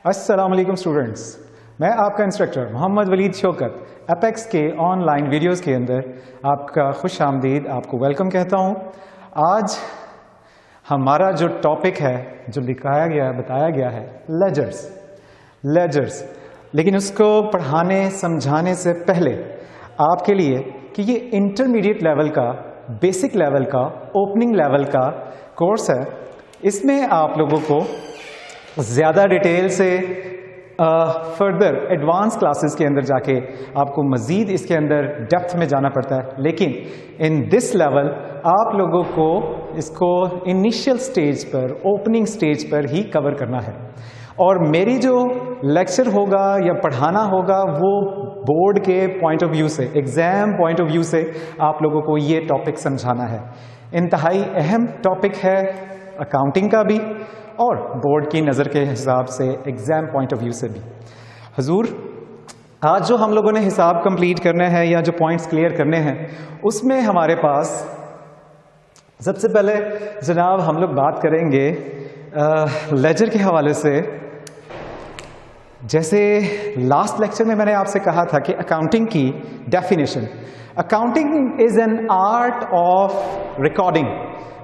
अस्सलाम वालेकुम स्टूडेंट्स, मैं आपका इंस्ट्रक्टर मोहम्मद वलीद शौकत एपेक्स के ऑनलाइन वीडियोस के अंदर आपका खुश आमदीद, आपको वेलकम कहता हूँ। आज हमारा जो टॉपिक है, जो दिखाया गया है, बताया गया है, लेजर्स। लेकिन उसको पढ़ाने समझाने से पहले आपके लिए कि ये इंटरमीडिएट लेवल का, बेसिक लेवल का, ओपनिंग लेवल का कोर्स है। इसमें आप लोगों को ज़्यादा डिटेल से फर्दर एडवांस क्लासेस के अंदर जाके आपको मज़ीद इसके अंदर डेप्थ में जाना पड़ता है, लेकिन इन दिस लेवल आप लोगों को इसको इनिशियल स्टेज पर, ओपनिंग स्टेज पर ही कवर करना है। और मेरी जो लेक्चर होगा या पढ़ाना होगा वो बोर्ड के पॉइंट ऑफ व्यू से, एग्ज़ाम पॉइंट ऑफ व्यू से आप लोगों को ये टॉपिक समझाना है। इंतहाई अहम टॉपिक है अकाउंटिंग का भी और बोर्ड की नज़र के हिसाब से एग्ज़ाम पॉइंट ऑफ व्यू से भी। हुजूर, आज जो हम लोगों ने हिसाब कंप्लीट करने हैं या जो पॉइंट्स क्लियर करने हैं, उसमें हमारे पास सबसे पहले जनाब हम लोग बात करेंगे लेजर के हवाले से। जैसे लास्ट लेक्चर में मैंने आपसे कहा था कि अकाउंटिंग की definition, accounting is an art of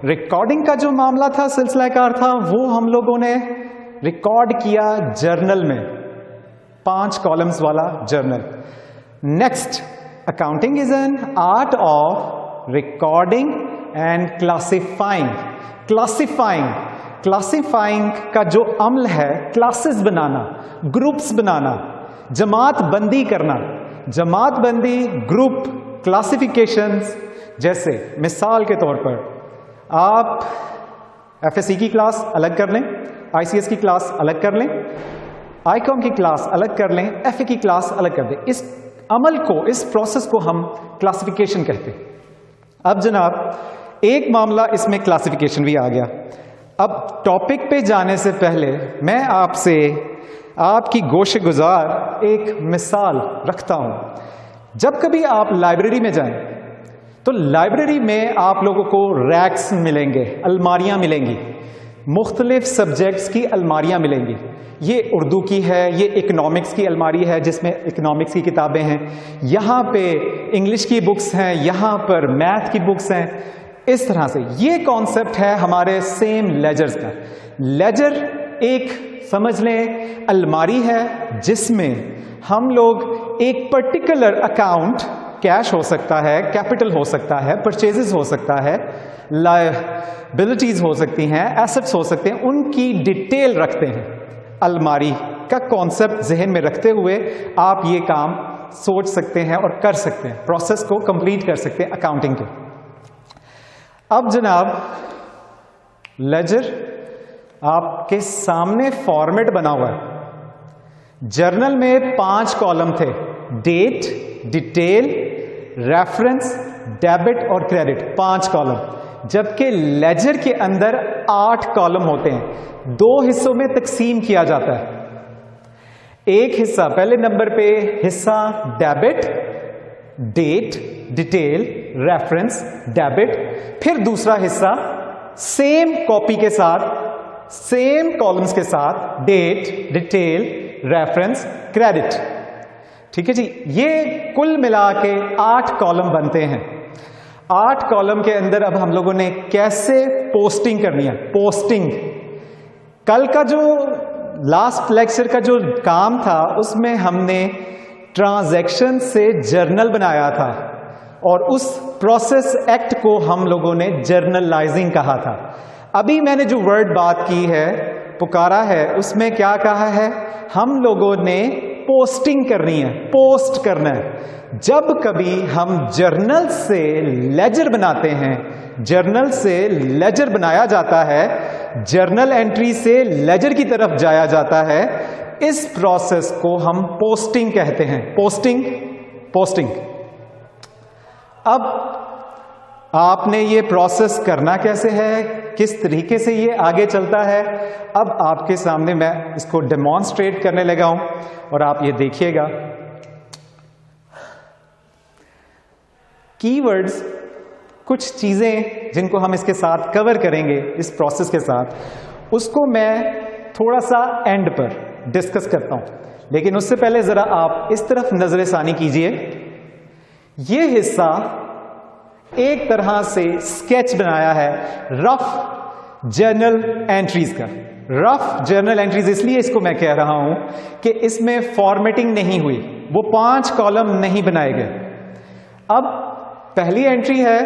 recording का जो मामला था, सिलसिलाकार था, वो हम लोगों ने रिकॉर्ड किया जर्नल में, 5 कॉलम्स वाला journal. Next, accounting is an art of recording and classifying का जो अमल है, क्लासेस बनाना, ग्रुप्स बनाना, जमात बंदी करना, जमात बंदी, ग्रुप, क्लासिफिकेशंस। जैसे मिसाल के तौर पर आप एफएससी की क्लास अलग कर लें, आईसीएस की क्लास अलग कर लें, आईकॉम की क्लास अलग कर लें, एफए की क्लास अलग कर दें। इस अमल को, इस प्रोसेस को हम क्लासिफिकेशन कहते हैं। अब जनाब एक मामला इसमें क्लासिफिकेशन भी आ गया। अब टॉपिक पे जाने से पहले मैं आपसे आपकी गोश गुजार एक मिसाल रखता हूं। जब कभी आप लाइब्रेरी में जाएं तो लाइब्रेरी में आप लोगों को रैक्स मिलेंगे, अलमारियां मिलेंगी, मुख्तलिफ सब्जेक्ट्स की अलमारियां मिलेंगी। ये उर्दू की है, ये इकोनॉमिक्स की अलमारी है जिसमें इकोनॉमिक्स की किताबें हैं, यहाँ पे इंग्लिश की बुक्स हैं, यहाँ पर मैथ की बुक्स हैं। इस तरह से ये कॉन्सेप्ट है हमारे सेम लेजर्स का। लेजर एक समझ लें अलमारी है जिसमें हम लोग एक पर्टिकुलर अकाउंट, कैश हो सकता है, कैपिटल हो सकता है, परचेजेस हो सकता है, लायबिलिटीज हो सकती हैं, एसेट्स हो सकते हैं, उनकी डिटेल रखते हैं। अलमारी का कॉन्सेप्ट जहन में रखते हुए आप ये काम सोच सकते हैं और कर सकते हैं, प्रोसेस को कंप्लीट कर सकते हैं अकाउंटिंग के। अब जनाब लेजर आपके सामने फॉर्मेट बना हुआ है। जर्नल में 5 कॉलम थे, डेट, डिटेल, रेफरेंस, डेबिट और क्रेडिट, 5 कॉलम। जबकि लेजर के अंदर 8 कॉलम होते हैं, 2 हिस्सों में तकसीम किया जाता है। एक हिस्सा, पहले नंबर पे हिस्सा debit, date, detail, reference, debit. फिर दूसरा हिस्सा सेम कॉपी के साथ, सेम कॉलम्स के साथ, डेट, डिटेल, रेफरेंस, क्रेडिट। ठीक है जी, ये कुल मिला के 8 कॉलम बनते हैं। 8 कॉलम के अंदर अब हम लोगों ने कैसे पोस्टिंग करनी है। पोस्टिंग, कल का जो लास्ट लेक्चर का जो काम था उसमें हमने ट्रांजैक्शन से जर्नल बनाया था और उस प्रोसेस एक्ट को हम लोगों ने जर्नलाइजिंग कहा था। अभी मैंने जो वर्ड बात की है, पुकारा है, उसमें क्या कहा है, हम लोगों ने पोस्टिंग करनी है, पोस्ट करना है। जब कभी हम जर्नल से लेजर बनाते हैं, जर्नल से लेजर बनाया जाता है, जर्नल एंट्री से लेजर की तरफ जाया जाता है, इस प्रोसेस को हम पोस्टिंग कहते हैं। पोस्टिंग। अब आपने ये प्रोसेस करना कैसे है, किस तरीके से ये आगे चलता है, अब आपके सामने मैं इसको डेमोन्स्ट्रेट करने लगा हूं और आप ये देखिएगा। कीवर्ड्स, कुछ चीजें जिनको हम इसके साथ कवर करेंगे, इस प्रोसेस के साथ, उसको मैं थोड़ा सा एंड पर, डिस्कस करता हूं, लेकिन उससे पहले जरा आप इस तरफ नजरसानी कीजिए। यह हिस्सा एक तरह से स्केच बनाया है रफ जर्नल एंट्रीज का। रफ जर्नल एंट्रीज इसलिए इसको मैं कह रहा हूं कि इसमें फॉर्मेटिंग नहीं हुई, वो 5 कॉलम नहीं बनाए गए। अब पहली एंट्री है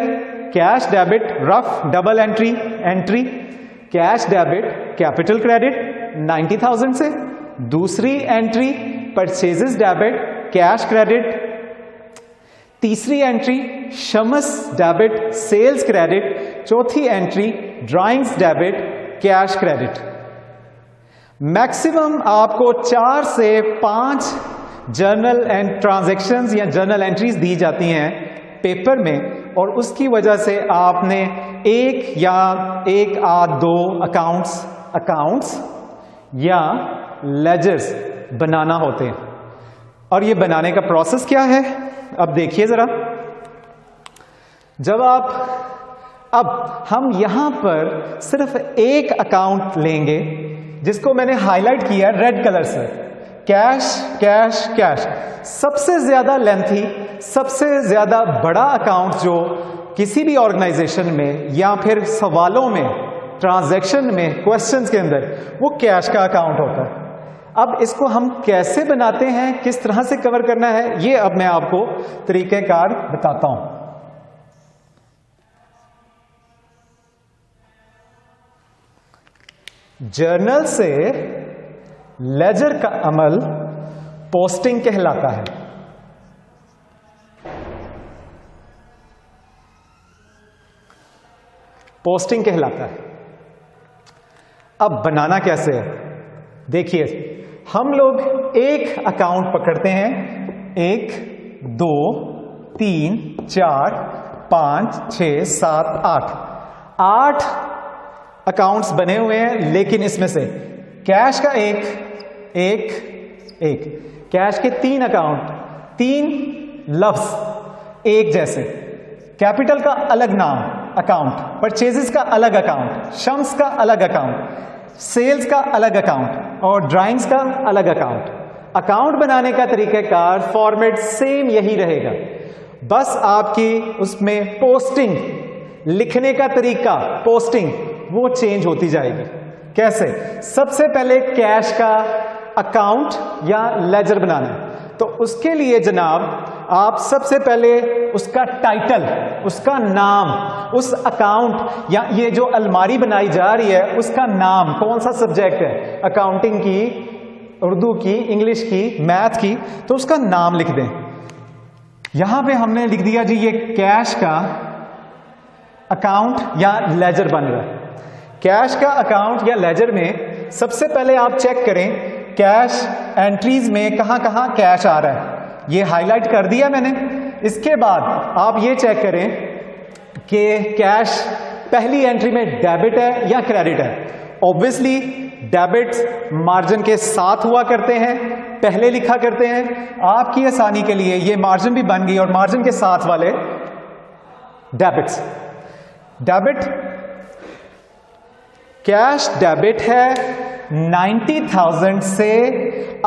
कैश डेबिट रफ double entry cash debit capital credit 90,000 से। दूसरी entry purchases debit cash credit. तीसरी एंट्री शमस डेबिट सेल्स क्रेडिट। चौथी entry drawings debit cash credit. Maximum आपको 4 से 5 जर्नल एंड ट्रांजैक्शंस या जर्नल एंट्रीज दी जाती हैं पेपर में, और उसकी वजह से आपने एक या एक आध 2 अकाउंट्स या लेजर्स बनाना होते हैं। और ये बनाने का प्रोसेस क्या है, अब देखिए जरा। अब हम यहां पर सिर्फ एक अकाउंट लेंगे जिसको मैंने हाईलाइट किया रेड कलर से, कैश कैश कैश। सबसे ज्यादा लेंथी, सबसे ज्यादा बड़ा अकाउंट जो किसी भी ऑर्गेनाइजेशन में या फिर सवालों में, ट्रांजैक्शन में, क्वेश्चंस के अंदर, वो कैश का अकाउंट होता है। अब इसको हम कैसे बनाते हैं, किस तरह से कवर करना है, ये अब मैं आपको तरीकेकार बताता हूं। जर्नल से लेजर का अमल पोस्टिंग कहलाता है। पोस्टिंग कहलाता है। अब बनाना कैसे है, देखिए। हम लोग एक अकाउंट पकड़ते हैं, 1 2 3 4 5 6 7 8 अकाउंट्स बने हुए हैं, लेकिन इसमें से कैश का एक कैश के 3 अकाउंट, 3 लफ्ज एक जैसे। कैपिटल का अलग नाम अकाउंट, परचेजेस का अलग अकाउंट, शम्स का अलग अकाउंट, सेल्स का अलग अकाउंट और ड्राइंग्स का अलग अकाउंट। अकाउंट बनाने का तरीकाकार, फॉर्मेट सेम यही रहेगा, बस आपकी उसमें पोस्टिंग, लिखने का तरीका, पोस्टिंग वो चेंज होती जाएगी। कैसे? सबसे पहले कैश का अकाउंट या लेजर बनाना है, तो उसके लिए जनाब आप सबसे पहले उसका टाइटल, उसका नाम, उस अकाउंट या ये जो अलमारी बनाई जा रही है उसका नाम, कौन सा सब्जेक्ट है, अकाउंटिंग की, उर्दू की, इंग्लिश की, मैथ की, तो उसका नाम लिख दें। यहां पे हमने लिख दिया जी ये कैश का अकाउंट या लेजर बन रहा है। कैश का अकाउंट या लेजर में सबसे पहले आप चेक करें कैश एंट्रीज में कहां कहां कैश आ रहा है, ये हाईलाइट कर दिया मैंने। इसके बाद आप ये चेक करें कि कैश पहली एंट्री में डेबिट है या क्रेडिट है। ऑब्वियसली डेबिट्स मार्जिन के साथ हुआ करते हैं, पहले लिखा करते हैं। आपकी आसानी के लिए ये मार्जिन भी बन गई और मार्जिन के साथ वाले डेबिट्स। डेबिट कैश डेबिट है 90,000 से।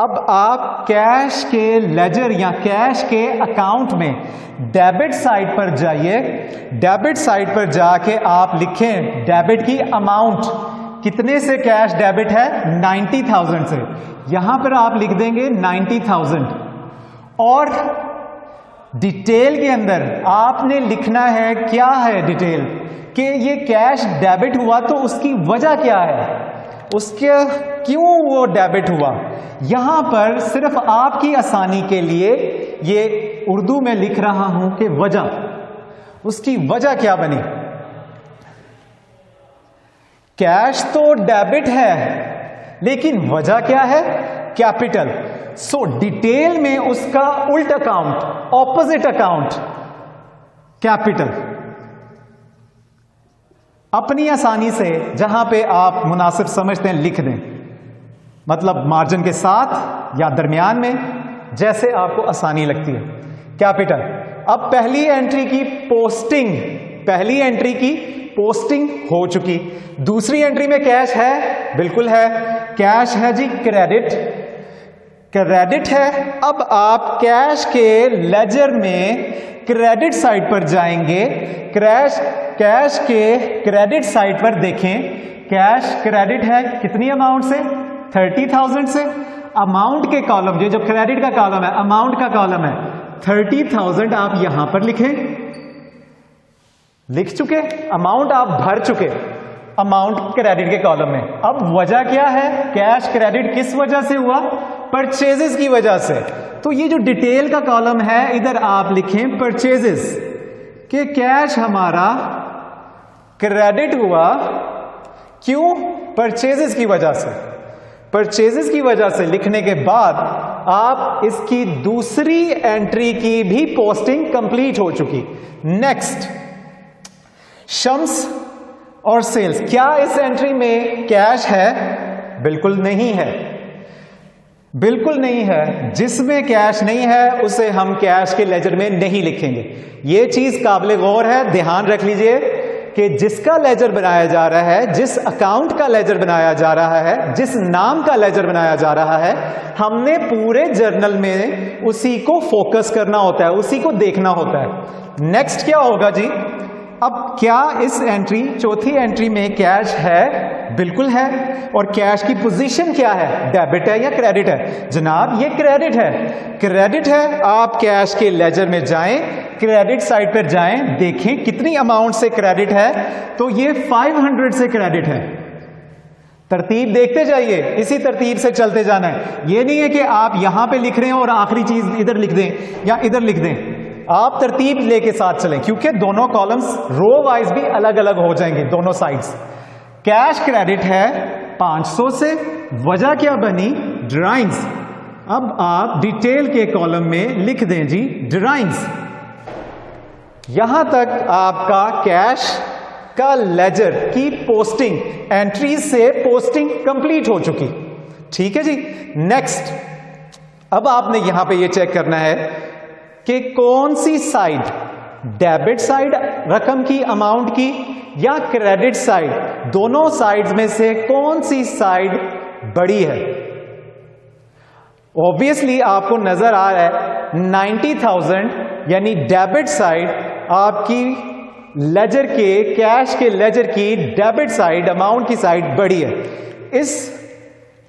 अब आप कैश के लेजर या कैश के अकाउंट में डेबिट साइड पर जाइए। डेबिट साइड पर जाके आप लिखें डेबिट की अमाउंट, कितने से कैश डेबिट है, 90,000 से। यहां पर आप लिख देंगे 90,000 और डिटेल के अंदर आपने लिखना है क्या है डिटेल, कि ये कैश डेबिट हुआ तो उसकी वजह क्या है, उसके क्यों वो डेबिट हुआ। यहां पर सिर्फ आपकी आसानी के लिए ये उर्दू में लिख रहा हूं कि वजह, उसकी वजह क्या बनी। कैश तो डेबिट है लेकिन वजह क्या है, कैपिटल। सो डिटेल में उसका उल्ट अकाउंट, ऑपोजिट अकाउंट कैपिटल। अपनी आसानी से जहां पे आप मुनासिब समझते हैं लिख दें, मतलब मार्जिन के साथ या दरमियान में, जैसे आपको आसानी लगती है, कैपिटल। अब पहली एंट्री की पोस्टिंग, पहली एंट्री की पोस्टिंग हो चुकी। दूसरी एंट्री में कैश है, बिल्कुल है, कैश है जी क्रेडिट। क्रेडिट है। अब आप कैश के लेजर में क्रेडिट साइड पर जाएंगे। कैश के क्रेडिट साइड पर देखें, कैश क्रेडिट है कितनी अमाउंट से? 30,000 से। अमाउंट के कॉलम, जो क्रेडिट का कॉलम है, अमाउंट का कॉलम है 30,000, आप यहां पर लिखें। लिख चुके, अमाउंट आप भर चुके, अमाउंट क्रेडिट के कॉलम में। अब वजह क्या है? कैश क्रेडिट किस वजह से हुआ? परचेजेस की वजह से। तो ये जो डिटेल का कॉलम है, इधर आप लिखें परचेजेस, कि कैश हमारा क्रेडिट हुआ। क्यों? परचेजेस की वजह से। परचेजेस की वजह से लिखने के बाद आप इसकी दूसरी एंट्री की भी पोस्टिंग कंप्लीट हो चुकी। नेक्स्ट, शम्स और सेल्स। क्या इस एंट्री में कैश है? बिल्कुल नहीं है, बिल्कुल नहीं है। जिसमें कैश नहीं है उसे हम कैश के लेजर में नहीं लिखेंगे। यह चीज काबिल गौर है, ध्यान रख लीजिए कि जिसका लेजर बनाया जा रहा है, जिस अकाउंट का लेजर बनाया जा रहा है, जिस नाम का लेजर बनाया जा रहा है, हमने पूरे जर्नल में उसी को फोकस करना होता है, उसी को देखना होता है। नेक्स्ट क्या होगा जी? अब क्या इस एंट्री, चौथी एंट्री में कैश है? बिल्कुल है। और कैश की पोजीशन क्या है? डेबिट है या क्रेडिट है? जनाब ये क्रेडिट है, क्रेडिट है। आप कैश के लेजर में जाएं, क्रेडिट साइड पर जाएं, देखें कितनी अमाउंट से क्रेडिट है। तो ये 500 से क्रेडिट है। तरतीब देखते जाइए, इसी तरतीब से चलते जाना है। ये नहीं है कि आप यहां पे लिख रहे हैं और आखिरी चीज इधर लिख दें या इधर लिख दें। आप तरतीब लेके साथ चलें, क्योंकि दोनों कॉलम्स रो वाइज भी अलग अलग हो जाएंगे दोनों साइड्स। कैश क्रेडिट है 500 से। वजह क्या बनी? ड्राइंग्स। अब आप डिटेल के कॉलम में लिख दें जी ड्राइंग्स। यहां तक आपका कैश का लेजर की पोस्टिंग, एंट्री से पोस्टिंग कंप्लीट हो चुकी। ठीक है जी। नेक्स्ट, अब आपने यहां पे ये चेक करना है कि कौन सी साइड, डेबिट साइड रकम की, अमाउंट की, या क्रेडिट साइड, दोनों साइड्स में से कौन सी साइड बड़ी है। ऑब्वियसली आपको नजर आ रहा है 90,000 यानी डेबिट साइड आपकी लेजर के, कैश के लेजर की डेबिट साइड, अमाउंट की साइड बड़ी है। इस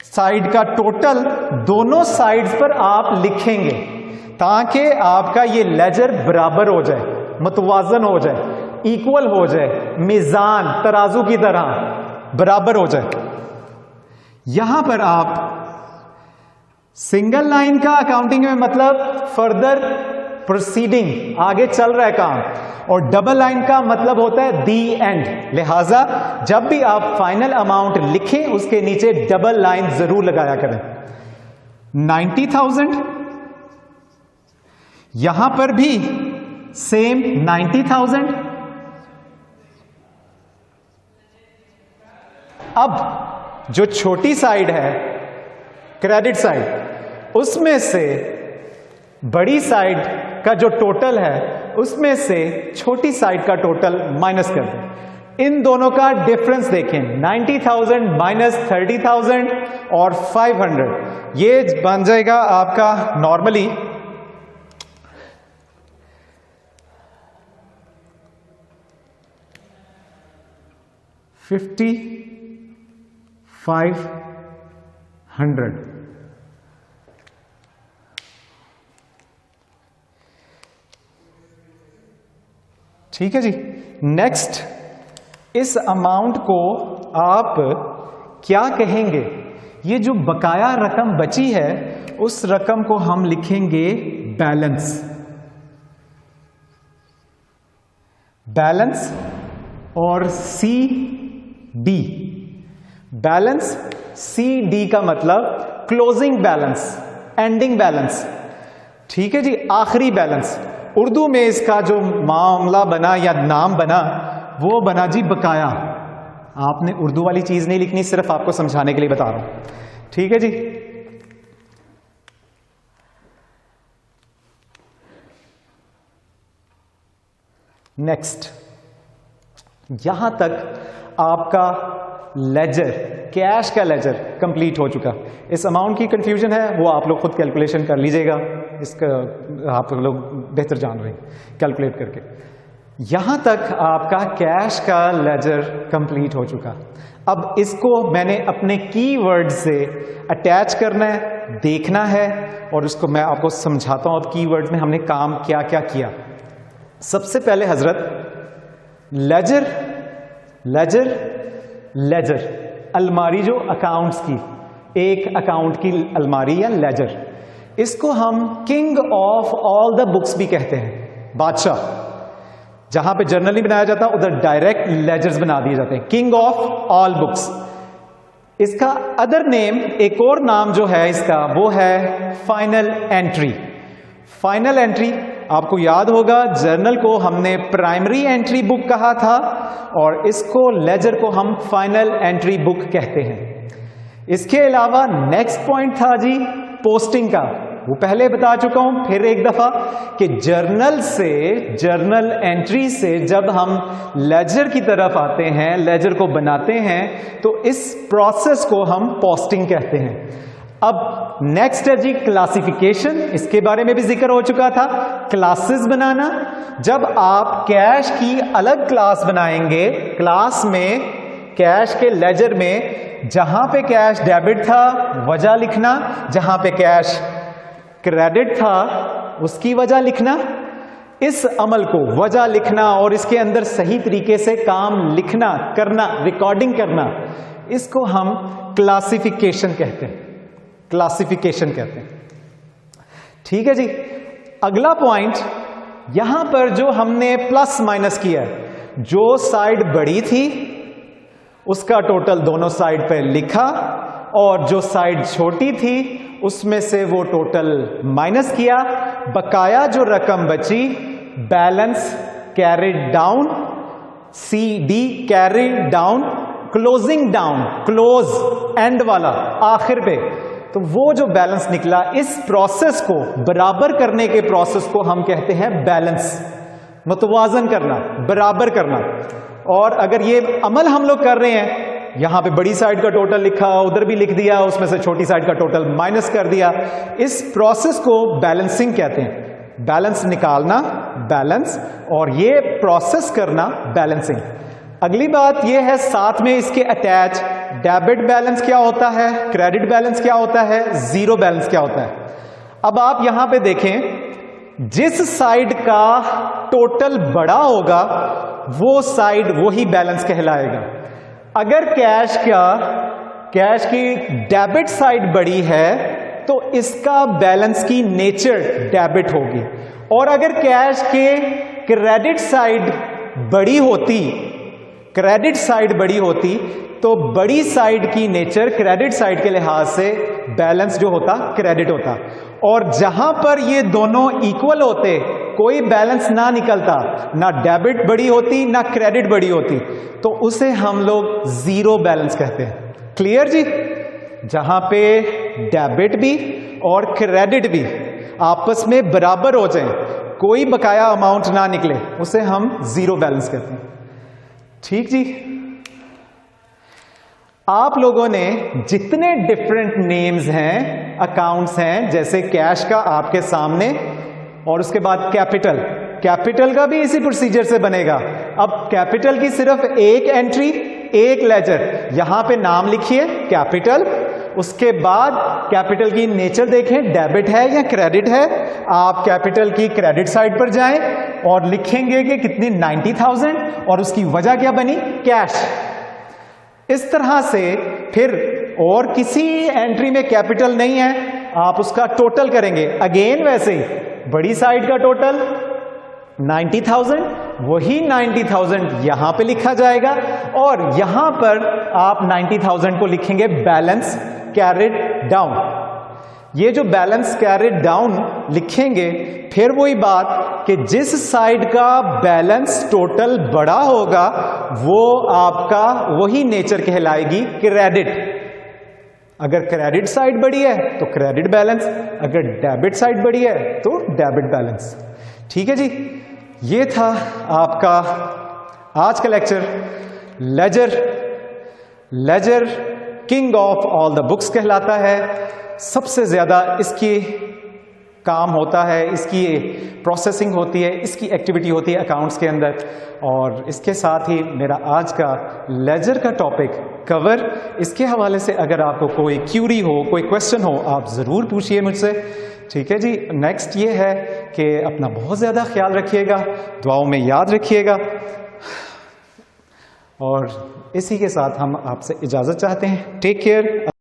साइड का टोटल दोनों साइड्स पर आप लिखेंगे ताकि आपका ये लेजर बराबर हो जाए, मुतवाजन हो जाए, इक्वल हो जाए, मीजान तराजू की तरह बराबर हो जाए। यहां पर आप सिंगल लाइन का अकाउंटिंग में मतलब फर्दर प्रोसीडिंग, आगे चल रहा है काम, और डबल लाइन का मतलब होता है दी एंड। लिहाजा जब भी आप फाइनल अमाउंट लिखें उसके नीचे डबल लाइन जरूर लगाया करें। 90,000, यहां पर भी सेम 90,000। अब जो छोटी साइड है क्रेडिट साइड, उसमें से बड़ी साइड का जो टोटल है उसमें से छोटी साइड का टोटल माइनस कर दें। इन दोनों का डिफरेंस देखें, 90,000 माइनस 30,000 और 500, ये बन जाएगा आपका नॉर्मली 5,500। ठीक है जी। नेक्स्ट, इस अमाउंट को आप क्या कहेंगे? ये जो बकाया रकम बची है उस रकम को हम लिखेंगे बैलेंस। बैलेंस और C D. Balance C D का मतलब क्लोजिंग बैलेंस, एंडिंग बैलेंस। ठीक है जी, आखिरी बैलेंस। उर्दू में इसका जो मामला बना या नाम बना वो बना जी बकाया। आपने उर्दू वाली चीज नहीं लिखनी, सिर्फ आपको समझाने के लिए बता रहा हूं। ठीक है जी। नेक्स्ट, यहां तक आपका लेजर, कैश का लेजर कंप्लीट हो चुका। इस अमाउंट की कंफ्यूजन है वो आप लोग खुद कैलकुलेशन कर लीजिएगा, इसका आप लोग बेहतर जान रहे हैं कैलकुलेट करके। यहां तक आपका कैश का लेजर कंप्लीट हो चुका। अब इसको मैंने अपने कीवर्ड से अटैच करना है, देखना है, और उसको मैं आपको समझाता हूं अब कीवर्ड में हमने काम क्या क्या किया। सबसे पहले हजरत लेजर लेजर लेजर, अलमारी जो अकाउंट्स की, एक अकाउंट की अलमारी या लेजर, इसको हम king of all the books भी कहते हैं। बादशाह, जहां पे जर्नल नहीं बनाया जाता उधर डायरेक्ट लेजर्स बना दिए जाते हैं, किंग ऑफ ऑल बुक्स। इसका अदर नेम, एक और नाम जो है इसका, वो है फाइनल एंट्री। फाइनल एंट्री आपको याद होगा, जर्नल को हमने प्राइमरी एंट्री बुक कहा था और इसको लेजर को हम फाइनल एंट्री बुक कहते हैं। इसके अलावा नेक्स्ट पॉइंट था जी पोस्टिंग का, वो पहले बता चुका हूं, फिर एक दफा कि जर्नल से, जर्नल एंट्री से जब हम लेजर की तरफ आते हैं, लेजर को बनाते हैं, तो इस प्रोसेस को हम पोस्टिंग कहते हैं। अब नेक्स्ट है जी क्लासिफिकेशन, इसके बारे में भी जिक्र हो चुका था, क्लासेस बनाना। जब आप कैश की अलग क्लास बनाएंगे, क्लास में कैश के लेजर में जहां पे कैश डेबिट था वजह लिखना, जहां पे कैश क्रेडिट था उसकी वजह लिखना। इस अमल को वजह लिखना और इसके अंदर सही तरीके से काम लिखना, करना, रिकॉर्डिंग करना, इसको हम क्लासिफिकेशन कहते हैं, क्लासिफिकेशन कहते हैं। ठीक है जी। अगला पॉइंट, यहां पर जो हमने प्लस माइनस किया है, जो साइड बड़ी थी उसका टोटल दोनों साइड पे लिखा और जो साइड छोटी थी उसमें से वो टोटल माइनस किया। बकाया जो रकम बची, balance carried down, CD carried down, closing down, close and वाला आखिर पे, तो वो जो बैलेंस निकला, इस प्रोसेस को बराबर करने के प्रोसेस को हम कहते हैं बैलेंस, मुतवाजन करना, बराबर करना। और अगर ये अमल हम लोग कर रहे हैं, यहां पे बड़ी साइड का टोटल लिखा, उधर भी लिख दिया, उसमें से छोटी साइड का टोटल माइनस कर दिया, इस प्रोसेस को बैलेंसिंग कहते हैं। बैलेंस निकालना, बैलेंस, और ये प्रोसेस करना बैलेंसिंग। अगली बात यह है, साथ में इसके अटैच डेबिट बैलेंस क्या होता है, क्रेडिट बैलेंस क्या होता है, जीरो बैलेंस क्या होता है। अब आप यहां पे देखें, जिस साइड का टोटल बड़ा होगा वो साइड वही बैलेंस कहलाएगा। अगर कैश की डेबिट साइड बड़ी है तो इसका बैलेंस की नेचर डेबिट होगी, और अगर कैश के क्रेडिट साइड बड़ी होती, क्रेडिट साइड बड़ी होती, तो बड़ी साइड की नेचर क्रेडिट साइड के लिहाज से बैलेंस जो होता क्रेडिट होता। और जहां पर ये दोनों इक्वल होते, कोई बैलेंस ना निकलता, ना डेबिट बड़ी होती ना क्रेडिट बड़ी होती, तो उसे हम लोग जीरो बैलेंस कहते हैं। क्लियर जी। जहां पे डेबिट भी और क्रेडिट भी आपस में बराबर हो जाए, कोई बकाया अमाउंट ना निकले, उसे हम जीरो बैलेंस कहते हैं। ठीक जी। आप लोगों ने जितने डिफरेंट नेम्स हैं, अकाउंट्स हैं, जैसे कैश का आपके सामने, और उसके बाद कैपिटल, कैपिटल का भी इसी प्रोसीजर से बनेगा। अब कैपिटल की सिर्फ एक एंट्री, एक लेजर, यहां पे नाम लिखिए कैपिटल, उसके बाद कैपिटल की नेचर देखें, डेबिट है या क्रेडिट है। आप कैपिटल की क्रेडिट साइड पर जाएं और लिखेंगे कि कितनी 90,000, और उसकी वजह क्या बनी, कैश। इस तरह से फिर और किसी एंट्री में कैपिटल नहीं है, आप उसका टोटल करेंगे, अगेन वैसे ही बड़ी साइड का टोटल 90,000, वही 90,000 यहां पे लिखा जाएगा, और यहां पर आप 90,000 को लिखेंगे बैलेंस कैरिड डाउन। ये जो बैलेंस कैरिड डाउन लिखेंगे, फिर वही बात कि जिस साइड का बैलेंस टोटल बड़ा होगा वो आपका वही नेचर कहलाएगी क्रेडिट। अगर क्रेडिट साइड बड़ी है तो क्रेडिट बैलेंस, अगर डेबिट साइड बड़ी है तो डेबिट बैलेंस। ठीक है जी। ये था आपका आज का lecture, ledger king of all the books कहलाता है। सबसे ज़्यादा इसकी काम होता है, इसकी प्रोसेसिंग होती है, इसकी एक्टिविटी होती है अकाउंट्स के अंदर। और इसके साथ ही मेरा आज का लेजर का टॉपिक कवर, इसके हवाले से अगर आपको कोई क्यूरी हो, कोई क्वेश्चन हो, आप ज़रूर पूछिए मुझसे। ठीक है जी। नेक्स्ट ये है कि अपना बहुत ज़्यादा ख्याल रखिएगा, दुआओं में याद रखिएगा, और इसी के साथ हम आपसे इजाज़त चाहते हैं। Take care.